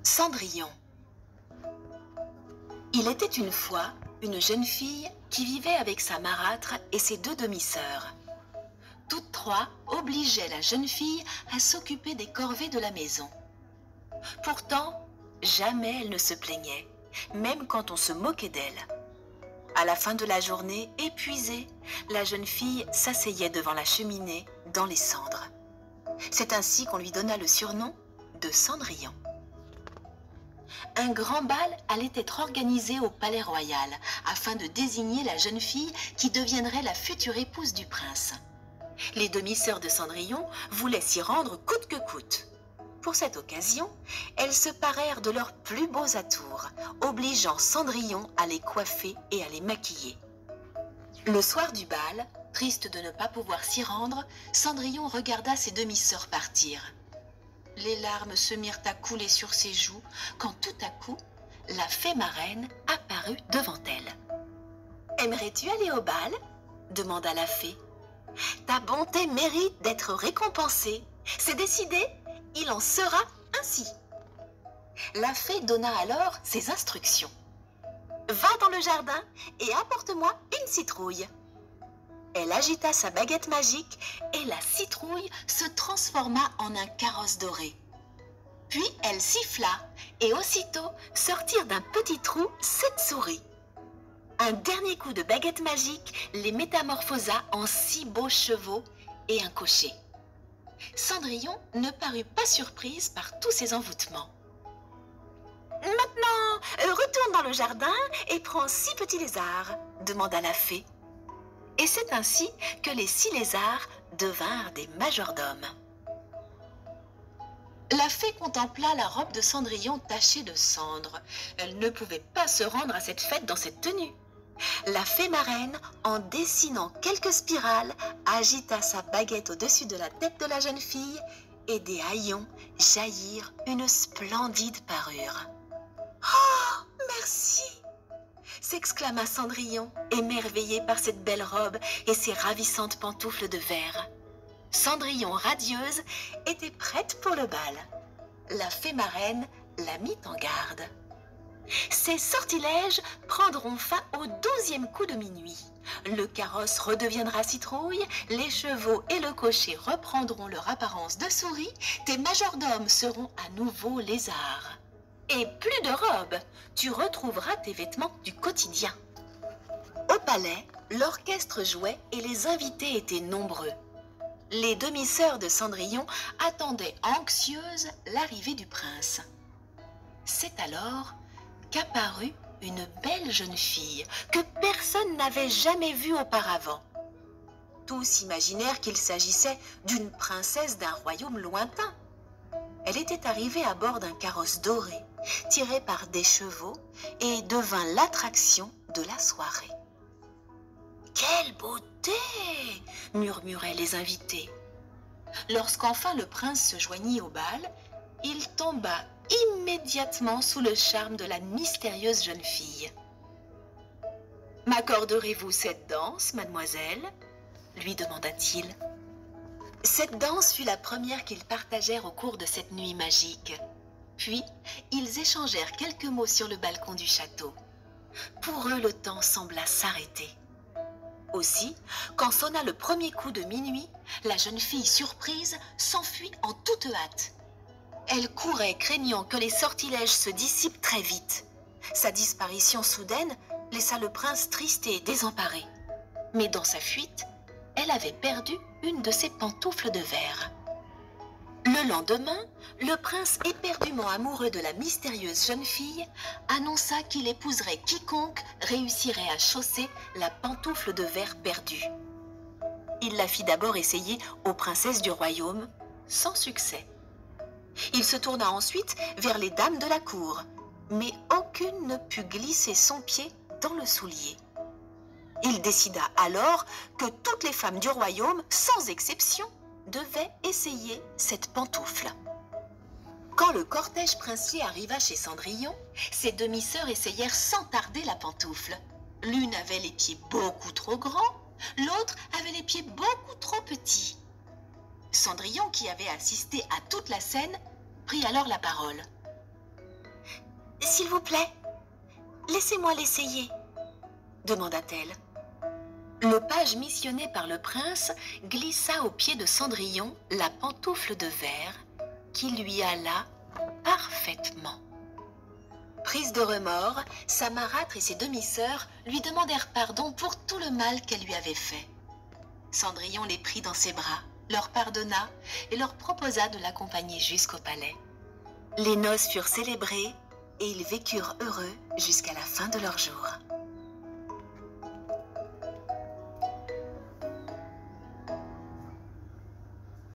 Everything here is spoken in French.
Cendrillon. Il était une fois une jeune fille qui vivait avec sa marâtre et ses deux demi-sœurs. Toutes trois obligeaient la jeune fille à s'occuper des corvées de la maison. Pourtant, jamais elle ne se plaignait, même quand on se moquait d'elle. À la fin de la journée, épuisée, la jeune fille s'asseyait devant la cheminée dans les cendres. C'est ainsi qu'on lui donna le surnom de Cendrillon. Un grand bal allait être organisé au palais royal afin de désigner la jeune fille qui deviendrait la future épouse du prince. Les demi-sœurs de Cendrillon voulaient s'y rendre coûte que coûte. Pour cette occasion, elles se parèrent de leurs plus beaux atours, obligeant Cendrillon à les coiffer et à les maquiller. Le soir du bal, triste de ne pas pouvoir s'y rendre, Cendrillon regarda ses demi-sœurs partir. Les larmes se mirent à couler sur ses joues quand tout à coup, la fée marraine apparut devant elle. « Aimerais-tu aller au bal ?» demanda la fée. « Ta bonté mérite d'être récompensée. C'est décidé, il en sera ainsi. » La fée donna alors ses instructions. « Va dans le jardin et apporte-moi une citrouille. » Elle agita sa baguette magique et la citrouille se transforma en un carrosse doré. Puis elle siffla et aussitôt sortirent d'un petit trou 7 souris. Un dernier coup de baguette magique les métamorphosa en 6 beaux chevaux et un cocher. Cendrillon ne parut pas surprise par tous ces envoûtements. « Maintenant, retourne dans le jardin et prends 6 petits lézards, » demanda la fée. Et c'est ainsi que les 6 lézards devinrent des majordomes. La fée contempla la robe de Cendrillon tachée de cendres. Elle ne pouvait pas se rendre à cette fête dans cette tenue. La fée marraine, en dessinant quelques spirales, agita sa baguette au-dessus de la tête de la jeune fille et des haillons jaillirent une splendide parure. « Oh, merci !» s'exclama Cendrillon, émerveillé par cette belle robe et ses ravissantes pantoufles de verre. Cendrillon, radieuse, était prête pour le bal. La fée marraine la mit en garde. Ces sortilèges prendront fin au 12e coup de minuit. Le carrosse redeviendra citrouille, les chevaux et le cocher reprendront leur apparence de souris, tes majordomes seront à nouveau lézards. Et plus de robes, tu retrouveras tes vêtements du quotidien. Au palais, l'orchestre jouait et les invités étaient nombreux. Les demi-sœurs de Cendrillon attendaient anxieuses l'arrivée du prince. C'est alors qu'apparut une belle jeune fille que personne n'avait jamais vue auparavant. Tous imaginèrent qu'il s'agissait d'une princesse d'un royaume lointain. Elle était arrivée à bord d'un carrosse doré, tiré par des chevaux, et devint l'attraction de la soirée. « Quelle beauté !» murmuraient les invités. Lorsqu'enfin le prince se joignit au bal, il tomba immédiatement sous le charme de la mystérieuse jeune fille. « M'accorderez-vous cette danse, mademoiselle ?» lui demanda-t-il. Cette danse fut la première qu'ils partagèrent au cours de cette nuit magique. Puis, ils échangèrent quelques mots sur le balcon du château. Pour eux, le temps sembla s'arrêter. Aussi, quand sonna le premier coup de minuit, la jeune fille surprise s'enfuit en toute hâte. Elle courait, craignant que les sortilèges se dissipent très vite. Sa disparition soudaine laissa le prince triste et désemparé. Mais dans sa fuite, elle avait perdu une de ses pantoufles de verre. Le lendemain, le prince, éperdument amoureux de la mystérieuse jeune fille, annonça qu'il épouserait quiconque réussirait à chausser la pantoufle de verre perdue. Il la fit d'abord essayer aux princesses du royaume, sans succès. Il se tourna ensuite vers les dames de la cour, mais aucune ne put glisser son pied dans le soulier. Il décida alors que toutes les femmes du royaume, sans exception, devaient essayer cette pantoufle. Quand le cortège princier arriva chez Cendrillon, ses demi-sœurs essayèrent sans tarder la pantoufle. L'une avait les pieds beaucoup trop grands, l'autre avait les pieds beaucoup trop petits. Cendrillon, qui avait assisté à toute la scène, prit alors la parole. S'il vous plaît, laissez-moi l'essayer, demanda-t-elle. Le page missionné par le prince glissa au pied de Cendrillon la pantoufle de verre qui lui alla parfaitement. Prise de remords, sa marâtre et ses demi-sœurs lui demandèrent pardon pour tout le mal qu'elle lui avait fait. Cendrillon les prit dans ses bras, leur pardonna et leur proposa de l'accompagner jusqu'au palais. Les noces furent célébrées et ils vécurent heureux jusqu'à la fin de leur jour.